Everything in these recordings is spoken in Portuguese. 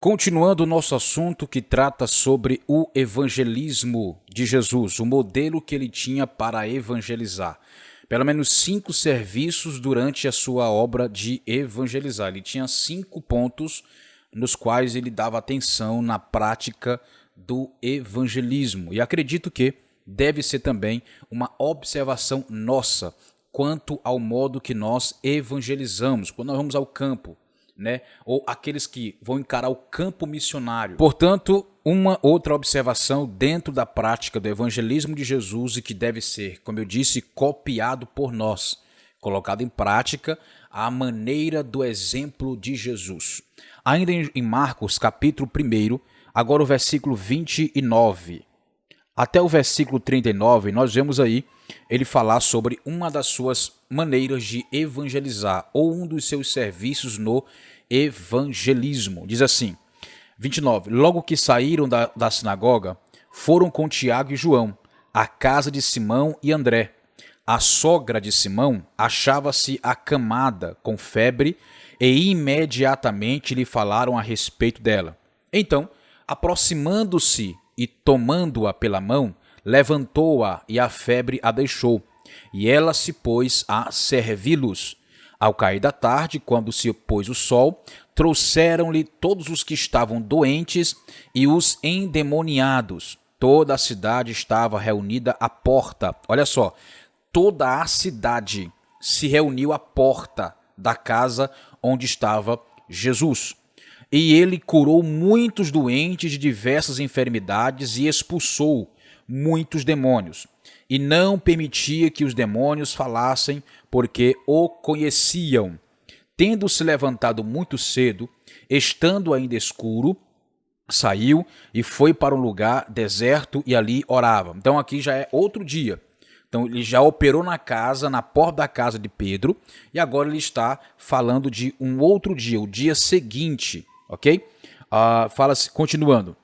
Continuando o nosso assunto que trata sobre o evangelismo de Jesus, o modelo que ele tinha para evangelizar. Pelo menos 5 serviços durante a sua obra de evangelizar. Ele tinha 5 pontos nos quais ele dava atenção na prática do evangelismo. E acredito que deve ser também uma observação nossa quanto ao modo que nós evangelizamos, quando nós vamos ao campo. Ou aqueles que vão encarar o campo missionário. Portanto, uma outra observação dentro da prática do evangelismo de Jesus e que deve ser, como eu disse, copiado por nós, colocado em prática à maneira do exemplo de Jesus. Ainda em Marcos, capítulo 1, agora o versículo 29, até o versículo 39, nós vemos aí ele falar sobre uma das suas maneiras de evangelizar, ou um dos seus serviços no evangelismo. Diz assim, 29, logo que saíram da sinagoga, foram com Tiago e João, à casa de Simão e André. A sogra de Simão achava-se acamada com febre e imediatamente lhe falaram a respeito dela. Então, aproximando-se e tomando-a pela mão, levantou-a e a febre a deixou, e ela se pôs a servi-los. Ao cair da tarde, quando se pôs o sol, trouxeram-lhe todos os que estavam doentes e os endemoniados. Toda a cidade estava reunida à porta. Olha só, toda a cidade se reuniu à porta da casa onde estava Jesus. E ele curou muitos doentes de diversas enfermidades e expulsou muitos demônios. E não permitia que os demônios falassem, porque o conheciam. Tendo se levantado muito cedo, estando ainda escuro, saiu e foi para um lugar deserto e ali orava. Então aqui já é outro dia. Então ele já operou na casa, na porta da casa de Pedro, e agora ele está falando de um outro dia, o dia seguinte, ok? Fala-se, continuando.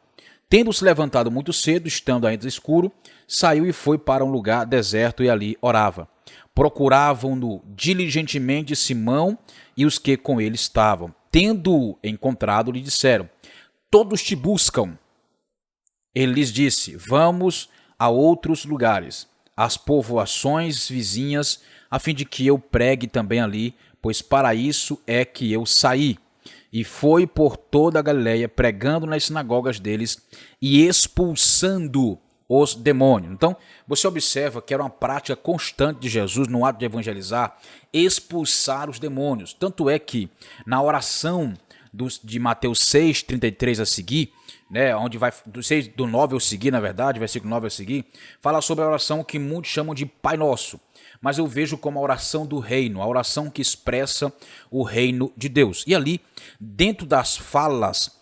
Tendo se levantado muito cedo, estando ainda escuro, saiu e foi para um lugar deserto e ali orava. Procuravam-no diligentemente Simão e os que com ele estavam. Tendo-o encontrado, lhe disseram, todos te buscam. Ele lhes disse, vamos a outros lugares, às povoações vizinhas, a fim de que eu pregue também ali, pois para isso é que eu saí. E foi por toda a Galileia, pregando nas sinagogas deles e expulsando os demônios. Então, você observa que era uma prática constante de Jesus no ato de evangelizar, expulsar os demônios. Tanto é que na oração de Mateus 6, 33 a seguir, onde vai do 9 ao seguir, na verdade, versículo 9 a seguir, fala sobre a oração que muitos chamam de Pai Nosso. Mas eu vejo como a oração do reino, a oração que expressa o reino de Deus. E ali, dentro das falas,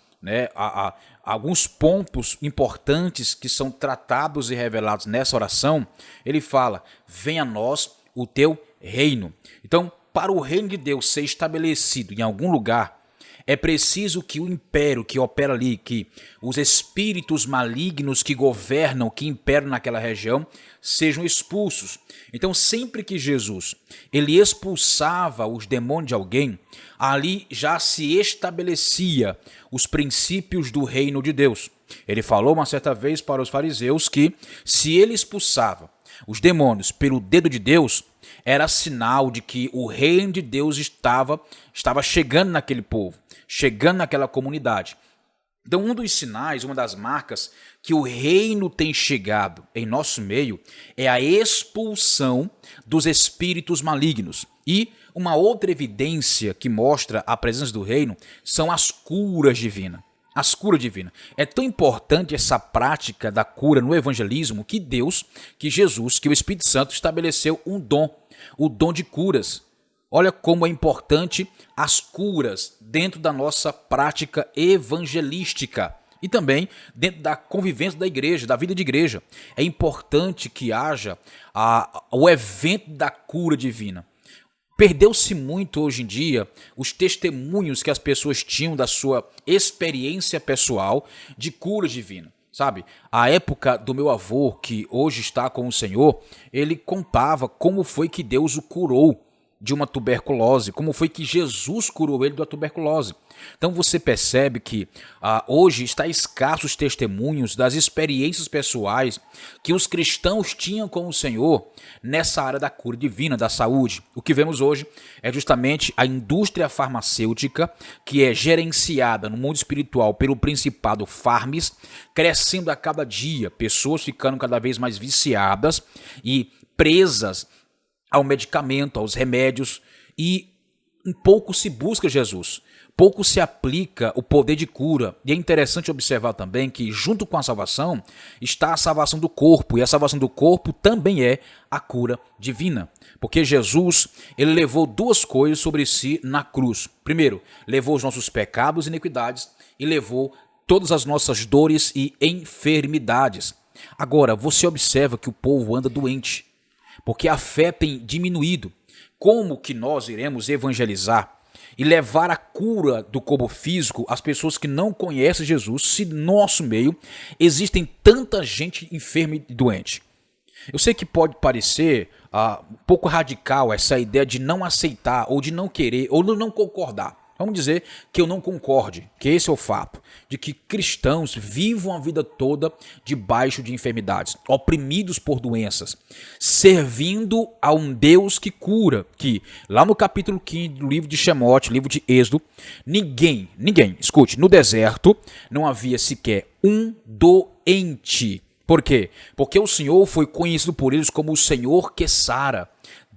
há alguns pontos importantes que são tratados e revelados nessa oração. Ele fala, venha a nós o teu reino. Então, para o reino de Deus ser estabelecido em algum lugar, é preciso que o império que opera ali, que os espíritos malignos que governam, que imperam naquela região, sejam expulsos. Então, sempre que Jesus ele expulsava os demônios de alguém, ali já se estabelecia os princípios do reino de Deus. Ele falou uma certa vez para os fariseus que se ele expulsava os demônios pelo dedo de Deus, era sinal de que o reino de Deus estava chegando naquele povo, chegando naquela comunidade. Então, um dos sinais, uma das marcas que o reino tem chegado em nosso meio é a expulsão dos espíritos malignos. E uma outra evidência que mostra a presença do reino são as curas divinas. As curas divinas. É tão importante essa prática da cura no evangelismo que Deus, que Jesus, que o Espírito Santo estabeleceu um dom, o dom de curas. Olha como é importante as curas dentro da nossa prática evangelística e também dentro da convivência da igreja, da vida de igreja. É importante que haja o evento da cura divina. Perdeu-se muito hoje em dia os testemunhos que as pessoas tinham da sua experiência pessoal de cura divina. Sabe, a época do meu avô, que hoje está com o Senhor, ele contava como foi que Deus o curou de uma tuberculose, como foi que Jesus curou ele da tuberculose. Então você percebe que hoje está escassos os testemunhos das experiências pessoais que os cristãos tinham com o Senhor nessa área da cura divina, da saúde. O que vemos hoje é justamente a indústria farmacêutica, que é gerenciada no mundo espiritual pelo principado Farmes, crescendo a cada dia, pessoas ficando cada vez mais viciadas e presas ao medicamento, aos remédios, e um pouco se busca Jesus, pouco se aplica o poder de cura. E é interessante observar também que junto com a salvação está a salvação do corpo, e a salvação do corpo também é a cura divina, porque Jesus, ele levou duas coisas sobre si na cruz. Primeiro, levou os nossos pecados e iniquidades, e levou todas as nossas dores e enfermidades. Agora, você observa que o povo anda doente, porque a fé tem diminuído. Como que nós iremos evangelizar e levar a cura do corpo físico às pessoas que não conhecem Jesus, se no nosso meio existem tanta gente enferma e doente? Eu sei que pode parecer um pouco radical essa ideia de não aceitar, ou de não querer, ou de não concordar. Vamos dizer que eu não concorde, que esse é o fato, de que cristãos vivam a vida toda debaixo de enfermidades, oprimidos por doenças, servindo a um Deus que cura, que lá no capítulo 15 do livro de Shemote, livro de Êxodo, ninguém, escute, no deserto não havia sequer um doente. Por quê? Porque o Senhor foi conhecido por eles como o Senhor que sara.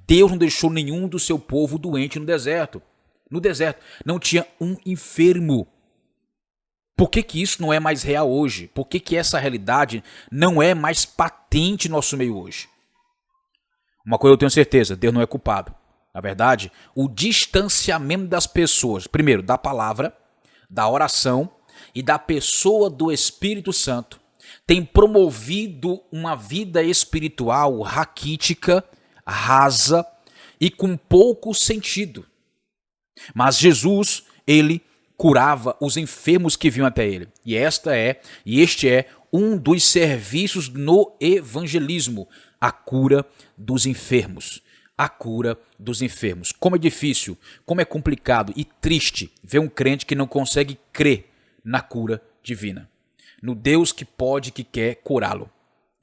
Deus não deixou nenhum do seu povo doente no deserto. No deserto não tinha um enfermo. Por que isso não é mais real hoje? Por que essa realidade não é mais patente no nosso meio hoje? Uma coisa eu tenho certeza, Deus não é culpado. Na verdade, o distanciamento das pessoas, primeiro, da palavra, da oração e da pessoa do Espírito Santo, tem promovido uma vida espiritual raquítica, rasa e com pouco sentido. Mas Jesus, ele curava os enfermos que vinham até ele. E este é um dos serviços no evangelismo, a cura dos enfermos. A cura dos enfermos. Como é difícil, como é complicado e triste ver um crente que não consegue crer na cura divina, no Deus que pode, que quer curá-lo.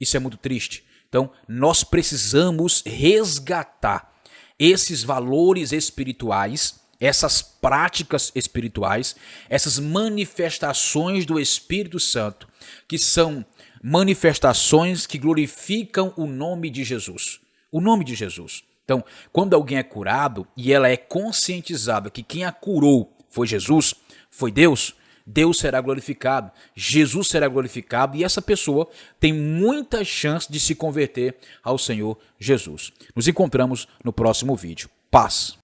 Isso é muito triste. Então, nós precisamos resgatar esses valores espirituais, essas práticas espirituais, essas manifestações do Espírito Santo, que são manifestações que glorificam o nome de Jesus. O nome de Jesus. Então, quando alguém é curado e ela é conscientizada que quem a curou foi Jesus, foi Deus, Deus será glorificado, Jesus será glorificado, e essa pessoa tem muita chance de se converter ao Senhor Jesus. Nos encontramos no próximo vídeo. Paz.